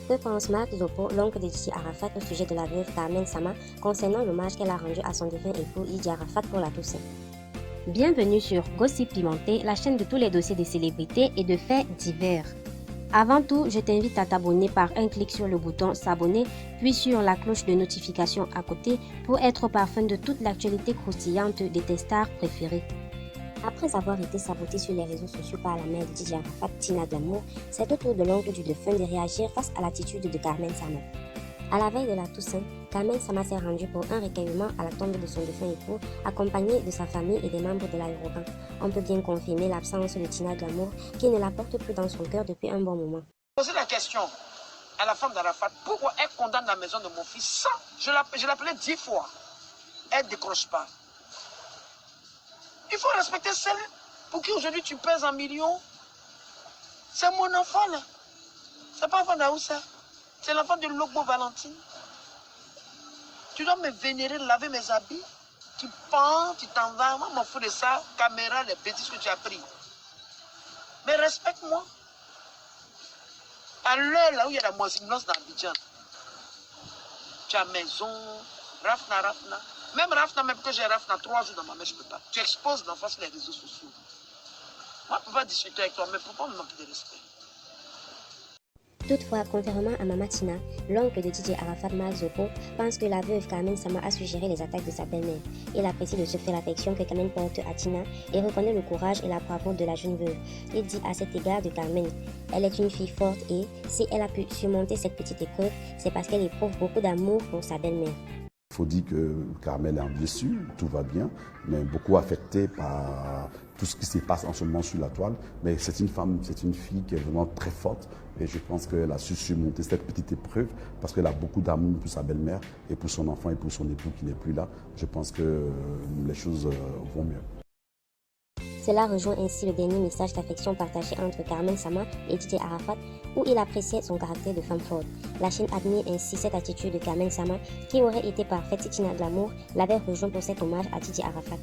Que pense Marc Zopo, l'oncle de Didi Arafat, au sujet de la veuve Carmen Sama concernant l'hommage qu'elle a rendu à son défunt époux Didi Arafat pour la Toussaint? Bienvenue sur Gossip Pimenté, la chaîne de tous les dossiers des célébrités et de faits divers. Avant tout, je t'invite à t'abonner par un clic sur le bouton s'abonner, puis sur la cloche de notification à côté pour être au parfum de toute l'actualité croustillante de tes stars préférées. Après avoir été saboté sur les réseaux sociaux par la mère de Didi Arafat, Tina Glamour, c'est au tour de l'oncle du défunt de réagir face à l'attitude de Carmen Sama. À la veille de la Toussaint, Carmen Sama s'est rendue pour un recueillement à la tombe de son défunt époux, accompagnée de sa famille et des membres de l'aéroport. On peut bien confirmer l'absence de Tina Glamour, qui ne la porte plus dans son cœur depuis un bon moment. Poser la question à la femme d'Arafat, pourquoi elle condamne la maison de mon fils sans, je l'appelais 10 fois, elle ne décroche pas. Il faut respecter celle pour qui aujourd'hui tu pèses en millions. C'est mon enfant là. C'est pas l'enfant d'Aoussa. C'est l'enfant de Logbo Valentine. Tu dois me vénérer, laver mes habits. Tu pends, tu t'en vas. Moi, m'en fous de ça. Caméra, les bêtises que tu as pris. Mais respecte-moi. À l'heure là où il y a la moisillonnance dans Abidjan, tu as maison, Rafna. Même Rafna, même que j'ai Rafna 3 jours dans ma main, je ne peux pas. Tu exposes l'enfant sur les réseaux sociaux. Moi, je peux pas discuter avec toi, mais pourquoi me manquer de respect? Toutefois, contrairement à Mama Tina, l'oncle de Didi Arafat, Marc Zopo, pense que la veuve Carmen Sama a suggéré les attaques de sa belle-mère. Il apprécie de ce fait l'affection que Carmen porte à Tina et reconnaît le courage et la bravoure de la jeune veuve. Il dit à cet égard de Carmen: elle est une fille forte et, si elle a pu surmonter cette petite épreuve, c'est parce qu'elle éprouve beaucoup d'amour pour sa belle-mère. Il faut dire que Carmel est déçue, tout va bien, mais beaucoup affectée par tout ce qui se passe en ce moment sur la toile. Mais c'est une femme, c'est une fille qui est vraiment très forte et je pense qu'elle a su surmonter cette petite épreuve parce qu'elle a beaucoup d'amour pour sa belle-mère et pour son enfant et pour son époux qui n'est plus là. Je pense que les choses vont mieux. Cela rejoint ainsi le dernier message d'affection partagé entre Carmen Sama et Didi Arafat, où il appréciait son caractère de femme forte. La chaîne admire ainsi cette attitude de Carmen Sama, qui aurait été parfaite si Tina Glamour l'avait rejoint pour cet hommage à Didi Arafat.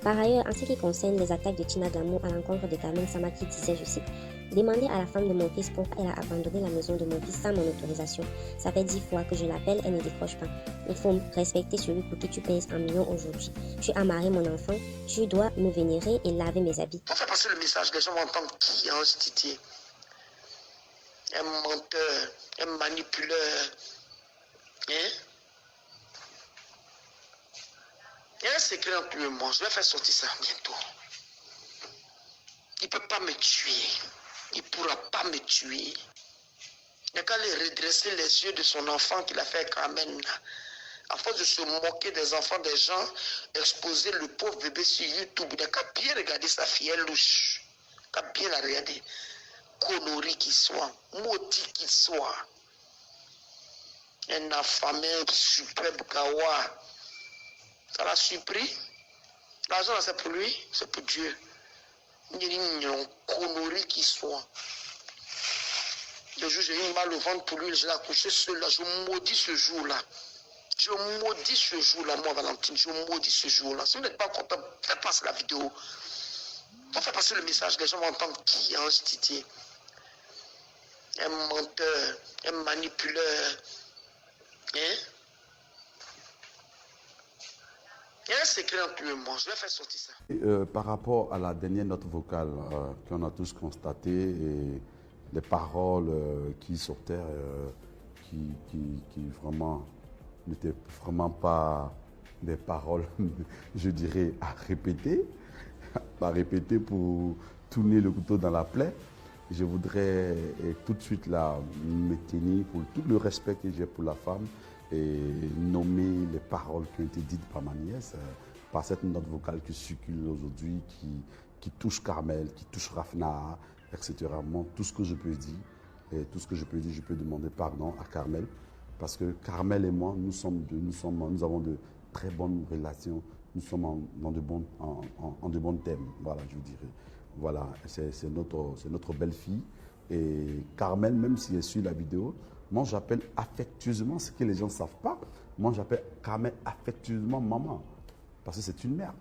Par ailleurs, en ce qui concerne les attaques de Tina Glamour à l'encontre de Carmen Sama qui disait, je cite, « Demandez à la femme de mon fils pourquoi elle a abandonné la maison de mon fils sans mon autorisation. Ça fait 10 fois que je l'appelle, elle ne décroche pas. Il faut respecter celui pour qui tu pèses un million aujourd'hui. Tu as marié mon enfant, tu dois me vénérer et laver mes habits. » Pour faire passer le message, les gens vont entendre qui est Ange Didier. Un menteur, un manipuleur. Hein? Il y a un secret entre lui et moi. Je vais faire sortir ça bientôt. Il ne peut pas me tuer. Il ne pourra pas me tuer. Il n'a qu'à aller redresser les yeux de son enfant qu'il a fait quand même. À force de se moquer des enfants des gens, exposer le pauvre bébé sur YouTube. Il n'a qu'à bien regarder sa fille louche. Il n'a qu'à bien la regarder. Connerie qu'il soit, maudit qu'il soit. Un affamé, superbe kawa. Ça l'a surpris. L'argent, c'est pour lui, c'est pour Dieu. Il y a une connerie qui soit. Le jour où j'ai eu mal au ventre pour lui, je l'ai accouché seul là. Je maudis ce jour-là. Je maudis ce jour-là, moi, Valentine. Je maudis ce jour-là. Si vous n'êtes pas content, faites passer la vidéo. Pour faire passer le message, les gens vont entendre qui est Ange Didier. Un menteur, un manipuleur. Hein? Il y a un secret entre lui et moi, je vais faire sortir ça. Par rapport à la dernière note vocale qu'on a tous constatée et les paroles qui sortaient, qui vraiment n'étaient vraiment pas des paroles, je dirais, à répéter pour tourner le couteau dans la plaie. Je voudrais tout de suite là, me tenir pour tout le respect que j'ai pour la femme et nommer les paroles qui ont été dites par ma nièce, par cette note vocale qui circule aujourd'hui, qui touche Carmel, qui touche Rafna, etc. Moi, tout ce que je peux dire, et tout ce que je peux dire, je peux demander pardon à Carmel, parce que Carmel et moi, nous avons de très bonnes relations, nous sommes en de bons thèmes, voilà, je vous dirais. Voilà, c'est notre belle-fille. Et Carmel, même si elle suit la vidéo, moi j'appelle affectueusement, ce que les gens ne savent pas, moi j'appelle Carmel affectueusement maman. Parce que c'est une mère.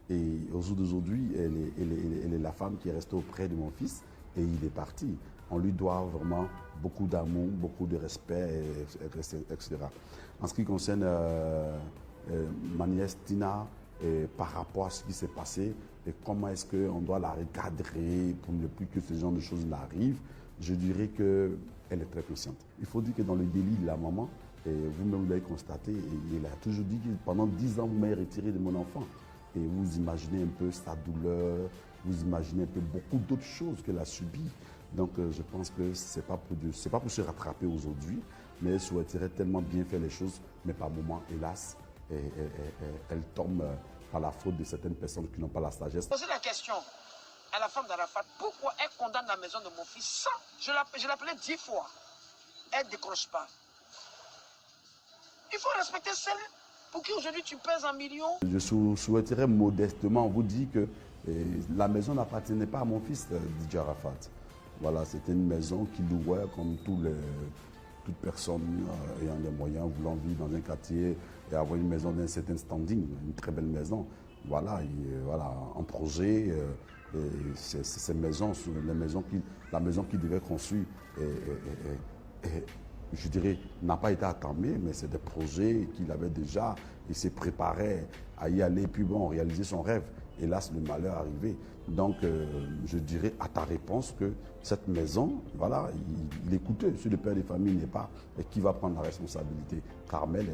Et au jour d'aujourd'hui, elle est la femme qui est restée auprès de mon fils et il est parti. On lui doit vraiment beaucoup d'amour, beaucoup de respect, etc. En ce qui concerne ma nièce Tina, par rapport à ce qui s'est passé et comment est-ce qu'on doit la recadrer pour ne plus que ce genre de choses n'arrivent, je dirais qu'elle est très consciente. Il faut dire que dans le délit de la maman, et vous-même l'avez constaté, il a toujours dit que pendant 10 ans, vous m'avez retiré de mon enfant. Et vous imaginez un peu sa douleur, vous imaginez un peu beaucoup d'autres choses qu'elle a subies. Donc je pense que ce n'est pas pour se rattraper aujourd'hui, mais elle souhaiterait tellement bien faire les choses, mais par moments, hélas, elle tombe par la faute de certaines personnes qui n'ont pas la sagesse. Posez la question à la femme d'Arafat, pourquoi elle condamne la maison de mon fils sans, je l'appelais 10 fois, elle ne décroche pas. Il faut respecter celle pour qui aujourd'hui tu pèses 1 million. Je souhaiterais modestement vous dire que la maison n'appartenait pas à mon fils, DJ Arafat. Voilà, c'était une maison qu'il louait comme toute personne ayant les moyens, voulant vivre dans un quartier et avoir une maison d'un certain standing, une très belle maison. Voilà, en projet, ces maisons, la maison qu'il devait construire, je dirais, n'a pas été attamée, mais c'est des projets qu'il avait déjà. Il s'est préparé à y aller, puis bon, réaliser son rêve. Hélas, le malheur est arrivé. Donc, je dirais à ta réponse que cette maison, voilà, il est coûteux. Si le père de famille n'est pas, et qui va prendre la responsabilité? Carmel,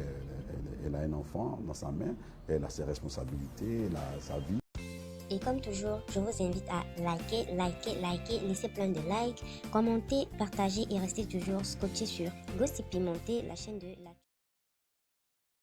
elle a un enfant dans sa main, elle a ses responsabilités, elle a sa vie. Et comme toujours, je vous invite à liker, laisser plein de likes, commenter, partager et rester toujours scotché sur Gossip Pimenté, la chaîne de la